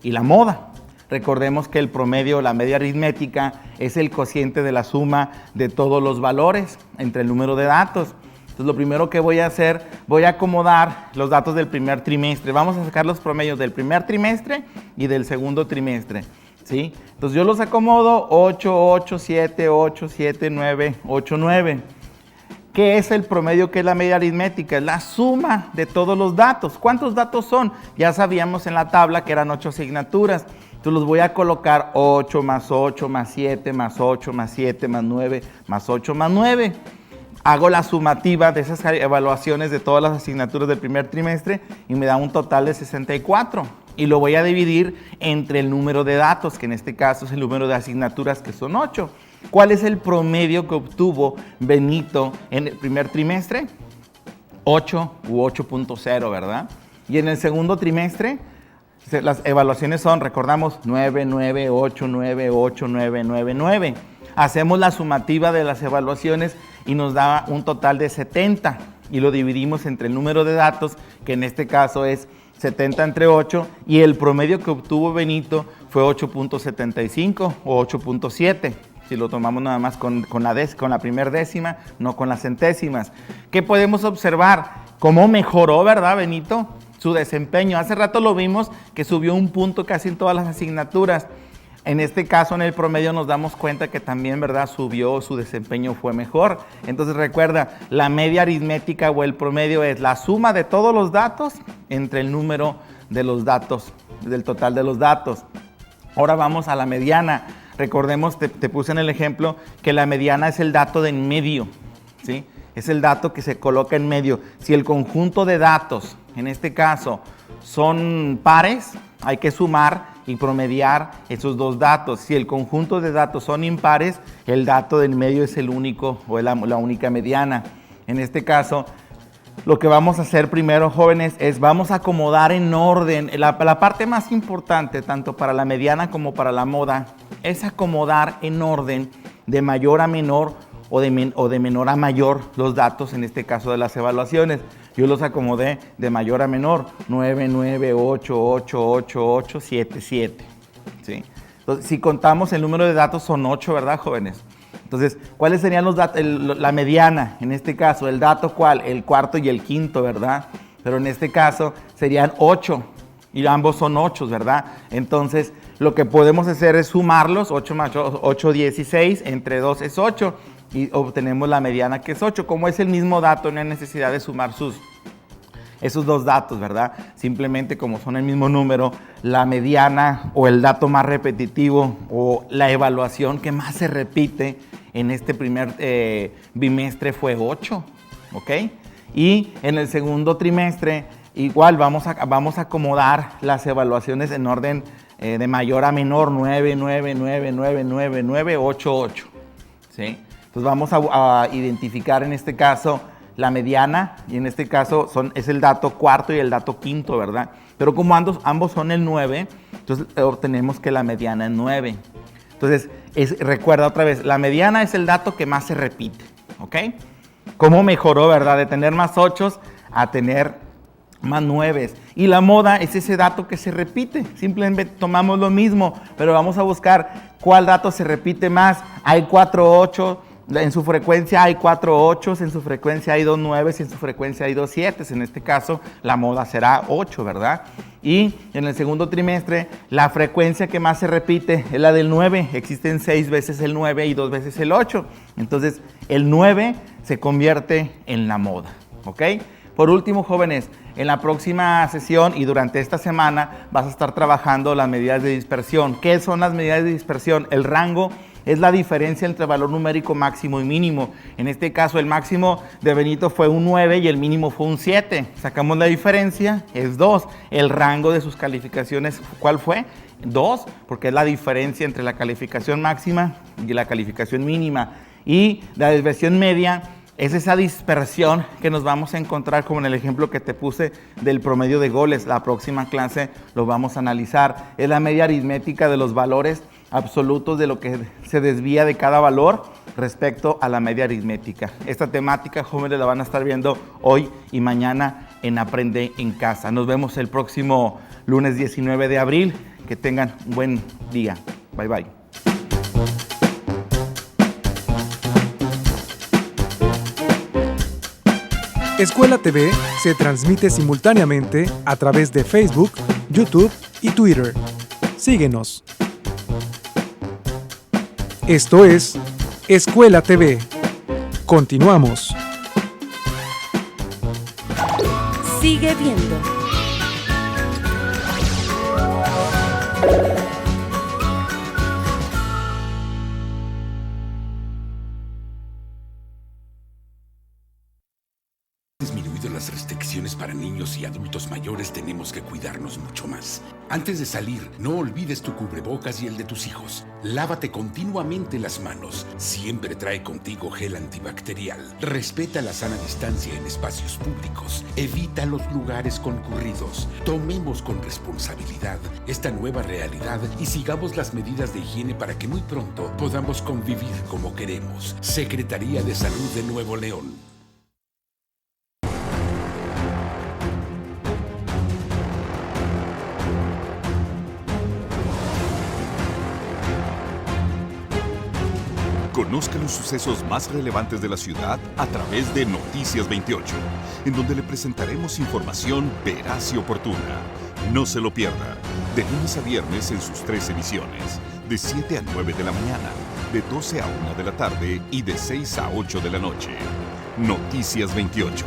y la moda. Recordemos que el promedio, la media aritmética, es el cociente de la suma de todos los valores entre el número de datos. Entonces, lo primero que voy a hacer, voy a acomodar los datos del primer trimestre. Vamos a sacar los promedios del primer trimestre y del segundo trimestre, ¿sí? Entonces, yo los acomodo 8, 8, 7, 8, 7, 9, 8, 9. ¿Qué es el promedio? ¿Qué es la media aritmética? Es la suma de todos los datos. ¿Cuántos datos son? Ya sabíamos en la tabla que eran 8 asignaturas. Entonces los voy a colocar 8 más 8 más 7 más 8 más 7 más 9 más 8 más 9. Hago la sumativa de esas evaluaciones de todas las asignaturas del primer trimestre y me da un total de 64. Y lo voy a dividir entre el número de datos, que en este caso es el número de asignaturas, que son 8. ¿Cuál es el promedio que obtuvo Benito en el primer trimestre? 8 u 8.0, ¿verdad? Y en el segundo trimestre, las evaluaciones son, recordamos, 9, 9, 8, 9, 8, 9, 9, 9. Hacemos la sumativa de las evaluaciones y nos da un total de 70. Y lo dividimos entre el número de datos, que en este caso es 70 entre 8. Y el promedio que obtuvo Benito fue 8.75 o 8.7. Si lo tomamos nada más con la primera décima, no con las centésimas. ¿Qué podemos observar? ¿Cómo mejoró, verdad, Benito, su desempeño? Hace rato lo vimos que subió un punto casi en todas las asignaturas. En este caso, en el promedio, nos damos cuenta que también, ¿verdad?, subió, su desempeño fue mejor. Entonces, recuerda, la media aritmética o el promedio es la suma de todos los datos entre el número de los datos, del total de los datos. Ahora vamos a la mediana. Recordemos, te puse en el ejemplo que la mediana es el dato de en medio, ¿sí? Es el dato que se coloca en medio. Si el conjunto de datos, en este caso, son pares, hay que sumar y promediar esos dos datos. Si el conjunto de datos son impares, el dato del medio es el único o la única mediana. En este caso, lo que vamos a hacer primero, jóvenes, es vamos a acomodar en orden. La parte más importante, tanto para la mediana como para la moda, es acomodar en orden de mayor a menor o de menor a mayor los datos, en este caso de las evaluaciones. Yo los acomodé de mayor a menor, 9, 9, 8, 8, 8, 8, 7, 7. ¿Sí? Entonces, si contamos el número de datos son 8, ¿verdad, jóvenes? Entonces, ¿cuáles serían los datos? La mediana, en este caso, ¿el dato cuál? El cuarto y el quinto, ¿verdad? Pero en este caso serían 8 y ambos son 8, ¿verdad? Entonces, lo que podemos hacer es sumarlos, 8 más 8, 16, entre 2 es 8 y obtenemos la mediana que es 8. Como es el mismo dato, no hay necesidad de sumar esos dos datos, ¿verdad? Simplemente como son el mismo número, la mediana o el dato más repetitivo o la evaluación que más se repite en este primer bimestre fue 8, ¿ok? Y en el segundo trimestre igual vamos a acomodar las evaluaciones en orden de mayor a menor, 9, 9, 9, 9, 9, 9, 8, 8, ¿sí? Entonces vamos a identificar en este caso la mediana, y en este caso es el dato cuarto y el dato quinto, ¿verdad? Pero como ambos son el 9, entonces obtenemos que la mediana es 9. Entonces, recuerda otra vez, la mediana es el dato que más se repite, ¿ok? ¿Cómo mejoró, verdad? De tener más 8 a tener más 9. Y la moda es ese dato que se repite. Simplemente tomamos lo mismo, pero vamos a buscar cuál dato se repite más. Hay 4 8. En su frecuencia hay 4 8, en su frecuencia hay 2 9, en su frecuencia hay 2 7. En este caso, la moda será 8, ¿verdad? Y en el segundo trimestre, la frecuencia que más se repite es la del 9. Existen 6 veces el 9 y 2 veces el 8. Entonces, el 9 se convierte en la moda, ¿ok? Por último, jóvenes, en la próxima sesión y durante esta semana vas a estar trabajando las medidas de dispersión. ¿Qué son las medidas de dispersión? El rango es la diferencia entre el valor numérico máximo y mínimo. En este caso, el máximo de Benito fue un 9 y el mínimo fue un 7. Sacamos la diferencia, es 2. El rango de sus calificaciones, ¿cuál fue? 2, porque es la diferencia entre la calificación máxima y la calificación mínima. Y la desviación media es esa dispersión que nos vamos a encontrar, como en el ejemplo que te puse del promedio de goles. La próxima clase lo vamos a analizar. Es la media aritmética de los valores absolutos de lo que se desvía de cada valor respecto a la media aritmética. Esta temática, jóvenes, la van a estar viendo hoy y mañana en Aprende en Casa. Nos vemos el próximo lunes 19 de abril. Que tengan un buen día. Bye, bye. Escuela TV se transmite simultáneamente a través de Facebook, YouTube y Twitter. Síguenos. Esto es Escuela TV. Continuamos. Sigue viendo. Disminuido las restricciones para niños y adultos mayores, tenemos que cuidarnos mucho más. Antes de salir, no olvides tu cubrebocas y el de tus hijos. Lávate continuamente las manos. Siempre trae contigo gel antibacterial. Respeta la sana distancia en espacios públicos. Evita los lugares concurridos. Tomemos con responsabilidad esta nueva realidad y sigamos las medidas de higiene para que muy pronto podamos convivir como queremos. Secretaría de Salud de Nuevo León. Conozca los sucesos más relevantes de la ciudad a través de Noticias 28, en donde le presentaremos información veraz y oportuna. No se lo pierda, de lunes a viernes en sus 3 emisiones, de 7 a 9 de la mañana, de 12 a 1 de la tarde y de 6 a 8 de la noche. Noticias 28.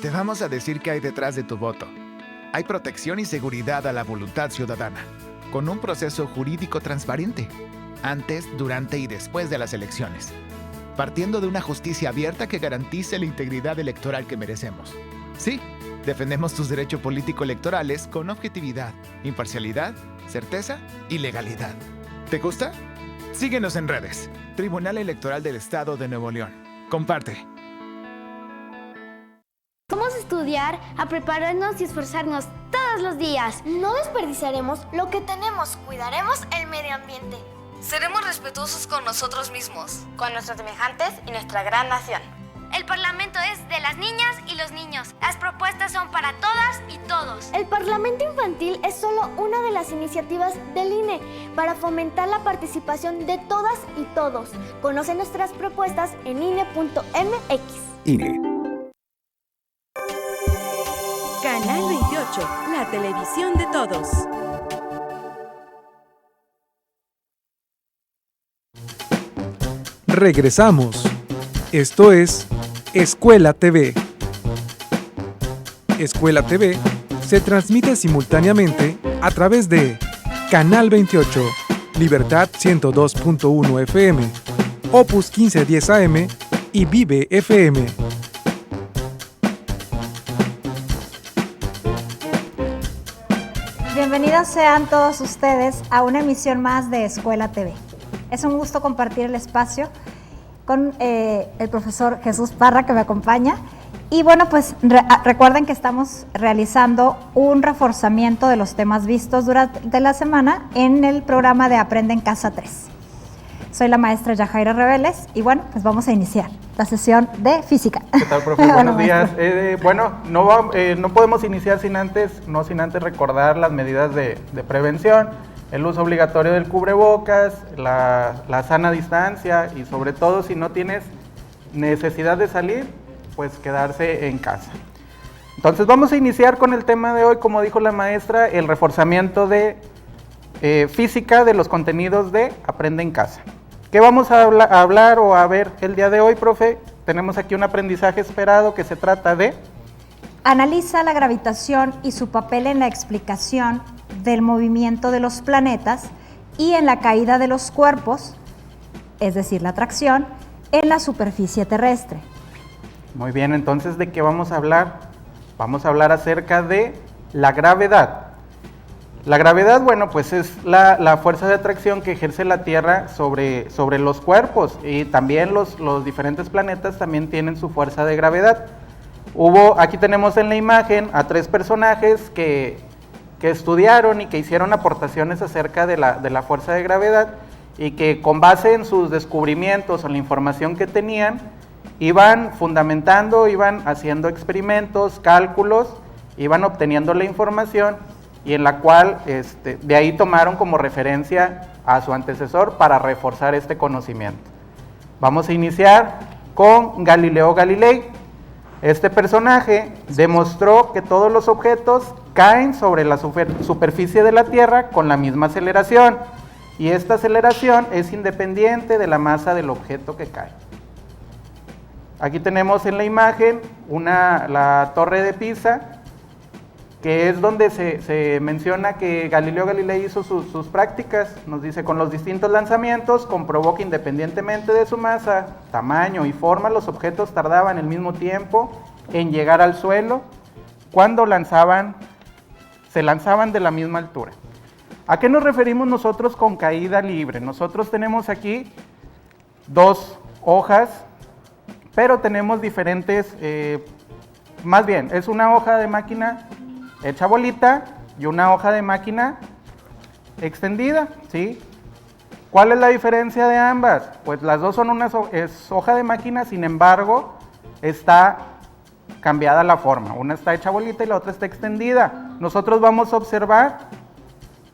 Te vamos a decir qué hay detrás de tu voto. Hay protección y seguridad a la voluntad ciudadana, con un proceso jurídico transparente, antes, durante y después de las elecciones, partiendo de una justicia abierta que garantice la integridad electoral que merecemos. Sí, defendemos tus derechos político-electorales con objetividad, imparcialidad, certeza y legalidad. ¿Te gusta? Síguenos en redes. Tribunal Electoral del Estado de Nuevo León. Comparte. Vamos a estudiar, a prepararnos y esforzarnos todos los días. No desperdiciaremos lo que tenemos, cuidaremos el medio ambiente. Seremos respetuosos con nosotros mismos, con nuestros semejantes y nuestra gran nación. El Parlamento es de las niñas y los niños. Las propuestas son para todas y todos. El Parlamento Infantil es solo una de las iniciativas del INE para fomentar la participación de todas y todos. Conoce nuestras propuestas en INE.mx. INE. Canal 28, la televisión de todos. Regresamos. Esto es Escuela TV. Escuela TV se transmite simultáneamente a través de Canal 28, Libertad 102.1 FM, Opus 1510 AM y Vive FM. Bienvenidos sean todos ustedes a una emisión más de Escuela TV. Es un gusto compartir el espacio con el profesor Jesús Parra, que me acompaña. Y bueno, pues recuerden que estamos realizando un reforzamiento de los temas vistos durante la semana en el programa de Aprende en Casa 3. Soy la maestra Yajaira Reveles y bueno, pues vamos a iniciar la sesión de física. ¿Qué tal, profe? Buenos días. No podemos iniciar sin antes recordar las medidas de prevención, el uso obligatorio del cubrebocas, la sana distancia y sobre todo si no tienes necesidad de salir, pues quedarse en casa. Entonces vamos a iniciar con el tema de hoy, como dijo la maestra, el reforzamiento de física de los contenidos de Aprende en Casa. ¿Qué vamos a hablar o a ver el día de hoy, profe? Tenemos aquí un aprendizaje esperado que se trata de... Analiza la gravitación y su papel en la explicación del movimiento de los planetas y en la caída de los cuerpos, es decir, la atracción, en la superficie terrestre. Muy bien, entonces, ¿de qué vamos a hablar? Vamos a hablar acerca de la gravedad. La gravedad, bueno, pues es la fuerza de atracción que ejerce la Tierra sobre los cuerpos, y también los diferentes planetas también tienen su fuerza de gravedad. Aquí tenemos en la imagen a 3 personajes que estudiaron y que hicieron aportaciones acerca de la fuerza de gravedad, y que con base en sus descubrimientos o la información que tenían, iban fundamentando, iban haciendo experimentos, cálculos, iban obteniendo la información, y en la cual de ahí tomaron como referencia a su antecesor para reforzar este conocimiento. Vamos a iniciar con Galileo Galilei. Este personaje demostró que todos los objetos caen sobre la superficie de la Tierra con la misma aceleración, y esta aceleración es independiente de la masa del objeto que cae. Aquí tenemos en la imagen la Torre de Pisa, que es donde se menciona que Galileo Galilei hizo sus prácticas. Nos dice: con los distintos lanzamientos comprobó que independientemente de su masa, tamaño y forma, los objetos tardaban el mismo tiempo en llegar al suelo cuando se lanzaban de la misma altura. ¿A qué nos referimos nosotros con caída libre? Nosotros tenemos aquí 2 hojas, pero tenemos diferentes, más bien, es una hoja de máquina hecha bolita y una hoja de máquina extendida, ¿sí? ¿Cuál es la diferencia de ambas? Pues las dos son es hoja de máquina, sin embargo, está cambiada la forma. Una está hecha bolita y la otra está extendida. Nosotros vamos a observar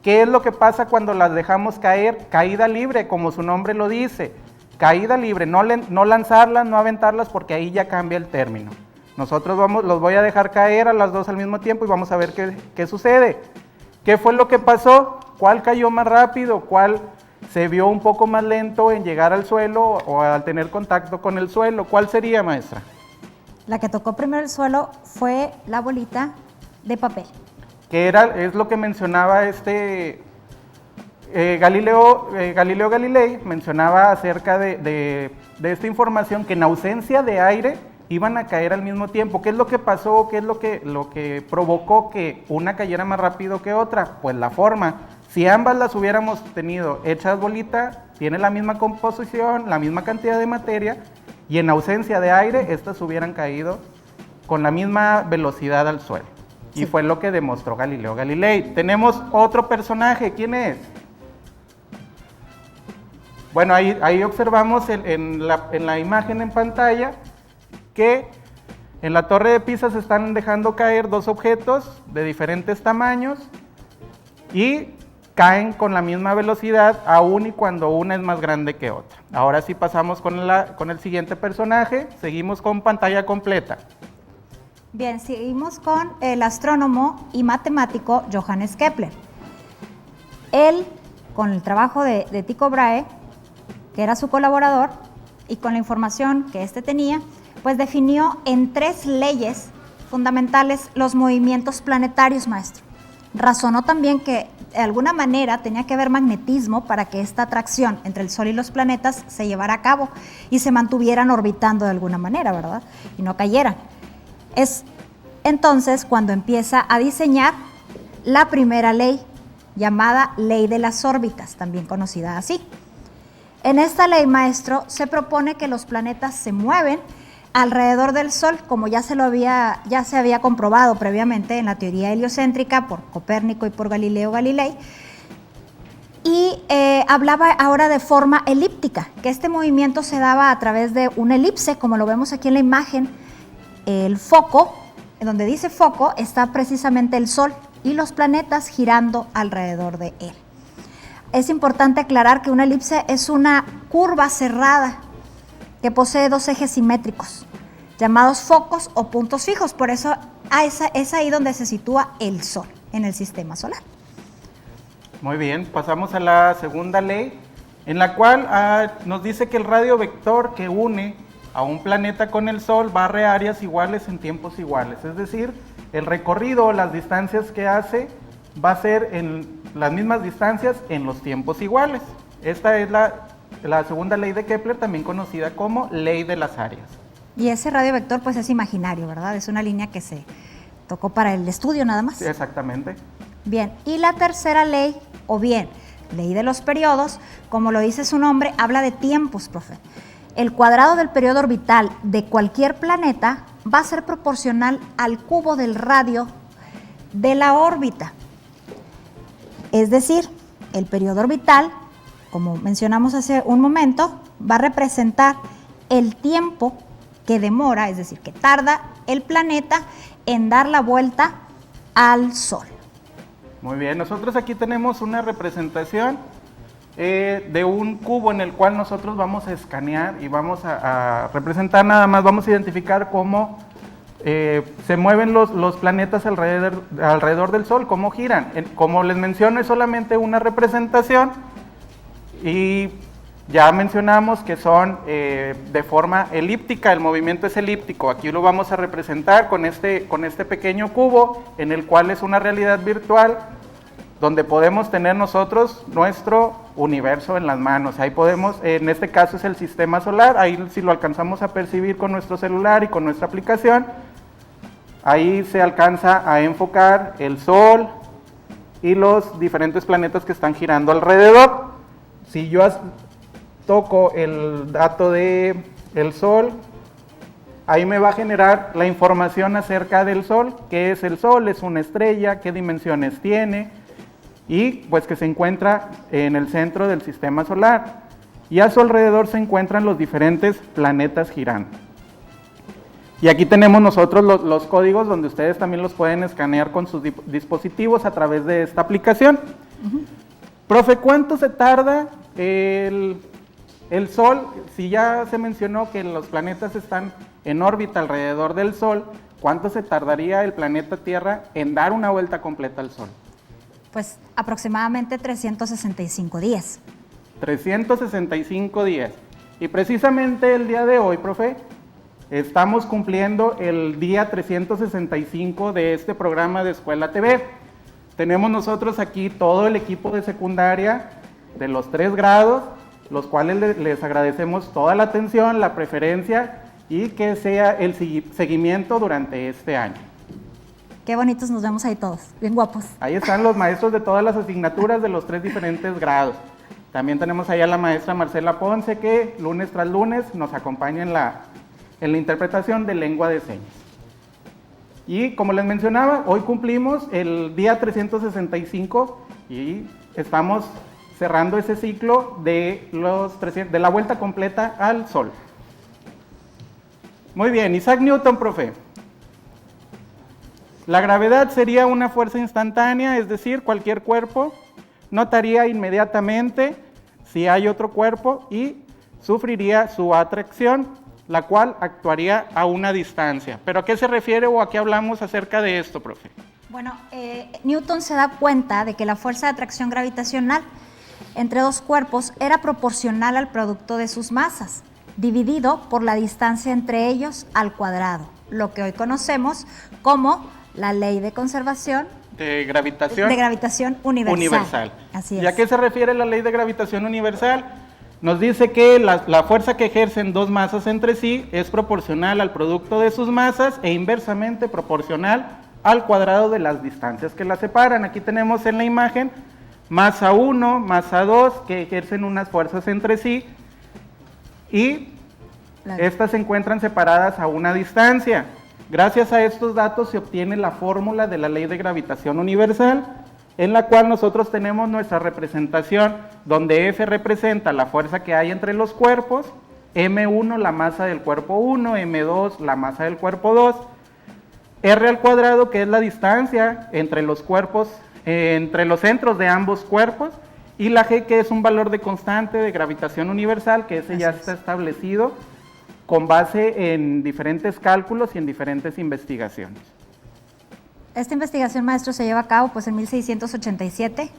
qué es lo que pasa cuando las dejamos caer, caída libre, como su nombre lo dice. Caída libre, no lanzarlas, no aventarlas, porque ahí ya cambia el término. Nosotros los voy a dejar caer a las 2 al mismo tiempo y vamos a ver qué sucede. ¿Qué fue lo que pasó? ¿Cuál cayó más rápido? ¿Cuál se vio un poco más lento en llegar al suelo o al tener contacto con el suelo? ¿Cuál sería, maestra? La que tocó primero el suelo fue la bolita de papel. Es lo que mencionaba Galileo Galilei, mencionaba acerca de esta información, que en ausencia de aire iban a caer al mismo tiempo. ¿Qué es lo que pasó? ¿Qué es lo que provocó que una cayera más rápido que otra? Pues la forma. Si ambas las hubiéramos tenido hechas bolita, tiene la misma composición, la misma cantidad de materia, y en ausencia de aire, estas hubieran caído con la misma velocidad al suelo. Sí. Y fue lo que demostró Galileo Galilei. Tenemos otro personaje. ¿Quién es? Bueno, ahí observamos en la imagen en pantalla que en la Torre de Pisa se están dejando caer dos objetos de diferentes tamaños y caen con la misma velocidad aún y cuando una es más grande que otra. Ahora sí pasamos con el siguiente personaje, seguimos con pantalla completa. Bien, seguimos con el astrónomo y matemático Johannes Kepler. Él, con el trabajo de Tycho Brahe, que era su colaborador, y con la información que éste tenía, pues definió en 3 leyes fundamentales los movimientos planetarios, maestro. Razonó también que de alguna manera tenía que haber magnetismo para que esta atracción entre el Sol y los planetas se llevara a cabo y se mantuvieran orbitando de alguna manera, ¿verdad? Y no cayeran. Es entonces cuando empieza a diseñar la primera ley, llamada Ley de las órbitas, también conocida así. En esta ley, maestro, se propone que los planetas se mueven alrededor del Sol, como ya se había comprobado previamente en la teoría heliocéntrica por Copérnico y por Galileo Galilei, y hablaba ahora de forma elíptica, que este movimiento se daba a través de una elipse, como lo vemos aquí en la imagen. El foco, en donde dice foco, está precisamente el Sol y los planetas girando alrededor de él. Es importante aclarar que una elipse es una curva cerrada que posee 2 ejes simétricos, llamados focos o puntos fijos. Por eso es ahí donde se sitúa el Sol en el sistema solar. Muy bien, pasamos a la segunda ley, en la cual nos dice que el radio vector que une a un planeta con el Sol barre áreas iguales en tiempos iguales. Es decir, el recorrido, las distancias que hace, va a ser en las mismas distancias en los tiempos iguales. Esta es la segunda ley de Kepler, también conocida como ley de las áreas. Y ese radio vector pues es imaginario, ¿verdad? Es una línea que se tocó para el estudio nada más. Sí, exactamente. Bien, y la tercera ley, o bien ley de los periodos, como lo dice su nombre, habla de tiempos, profe. El cuadrado del periodo orbital de cualquier planeta va a ser proporcional al cubo del radio de la órbita. Es decir, el periodo orbital, como mencionamos hace un momento, va a representar el tiempo que demora, es decir, que tarda el planeta en dar la vuelta al Sol. Muy bien, nosotros aquí tenemos una representación de un cubo en el cual nosotros vamos a escanear y vamos a representar nada más, vamos a identificar cómo se mueven los planetas alrededor del Sol, cómo giran. Como les menciono, es solamente una representación y ya mencionamos que son de forma elíptica, el movimiento es elíptico. Aquí lo vamos a representar con este pequeño cubo, en el cual es una realidad virtual, donde podemos tener nosotros nuestro universo en las manos. Ahí podemos, en este caso es el sistema solar, ahí si lo alcanzamos a percibir con nuestro celular y con nuestra aplicación, ahí se alcanza a enfocar el Sol y los diferentes planetas que están girando alrededor. Si yo toco el dato del Sol, ahí me va a generar la información acerca del Sol, qué es el Sol, es una estrella, qué dimensiones tiene, y pues que se encuentra en el centro del sistema solar, y a su alrededor se encuentran los diferentes planetas girando. Y aquí tenemos nosotros los códigos donde ustedes también los pueden escanear con sus dispositivos a través de esta aplicación. Profe, ¿cuánto se tarda el Sol? Si ya se mencionó que los planetas están en órbita alrededor del Sol, ¿cuánto se tardaría el planeta Tierra en dar una vuelta completa al Sol? Pues aproximadamente 365 días. 365 días. Y precisamente el día de hoy, profe, estamos cumpliendo el día 365 de este programa de Escuela TV. Tenemos nosotros aquí todo el equipo de secundaria de los 3 grados, los cuales les agradecemos toda la atención, la preferencia y que sea el seguimiento durante este año. Qué bonitos nos vemos ahí todos, bien guapos. Ahí están los maestros de todas las asignaturas de los 3 diferentes grados. También tenemos ahí a la maestra Marcela Ponce, que lunes tras lunes nos acompaña en la interpretación de lengua de señas. Y como les mencionaba, hoy cumplimos el día 365 y estamos cerrando ese ciclo de la vuelta completa al Sol. Muy bien, Isaac Newton, profe. La gravedad sería una fuerza instantánea, es decir, cualquier cuerpo notaría inmediatamente si hay otro cuerpo y sufriría su atracción, la cual actuaría a una distancia. ¿Pero a qué se refiere o a qué hablamos acerca de esto, profe? Bueno, Newton se da cuenta de que la fuerza de atracción gravitacional entre dos cuerpos era proporcional al producto de sus masas, dividido por la distancia entre ellos al cuadrado, lo que hoy conocemos como la ley de conservación de gravitación universal. Así es. ¿Y a qué se refiere la ley de gravitación universal? Nos dice que la fuerza que ejercen dos masas entre sí es proporcional al producto de sus masas e inversamente proporcional al cuadrado de las distancias que las separan. Aquí tenemos en la imagen masa 1, masa 2, que ejercen unas fuerzas entre sí y estas se encuentran separadas a una distancia. Gracias a estos datos se obtiene la fórmula de la ley de gravitación universal, en la cual nosotros tenemos nuestra representación, donde F representa la fuerza que hay entre los cuerpos, M1 la masa del cuerpo 1, M2 la masa del cuerpo 2, R al cuadrado, que es la distancia entre los cuerpos, entre los centros de ambos cuerpos, y la G, que es un valor de constante de gravitación universal, que ese ya está establecido con base en diferentes cálculos y en diferentes investigaciones. Esta investigación, maestro, se lleva a cabo pues en 1687,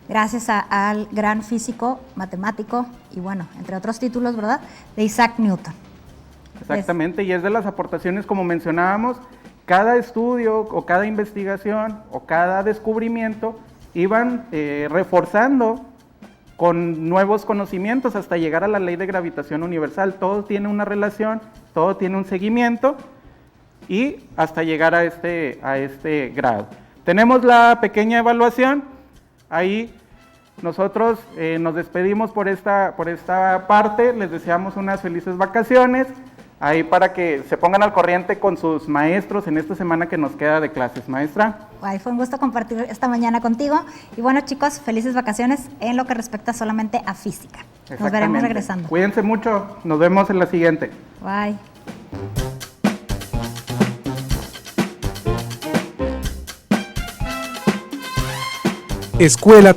gracias al gran físico, matemático y bueno, entre otros títulos, ¿verdad?, de Isaac Newton. Exactamente, y es de las aportaciones, como mencionábamos, cada estudio o cada investigación o cada descubrimiento iban reforzando con nuevos conocimientos hasta llegar a la ley de gravitación universal. Todo tiene una relación, todo tiene un seguimiento y hasta llegar a este grado. Tenemos la pequeña evaluación, ahí nosotros nos despedimos por esta parte, les deseamos unas felices vacaciones, ahí para que se pongan al corriente con sus maestros en esta semana que nos queda de clases. Maestra. Ay, fue un gusto compartir esta mañana contigo. Y bueno, chicos, felices vacaciones en lo que respecta solamente a física. Nos veremos regresando. Cuídense mucho, nos vemos en la siguiente. Bye. Escuela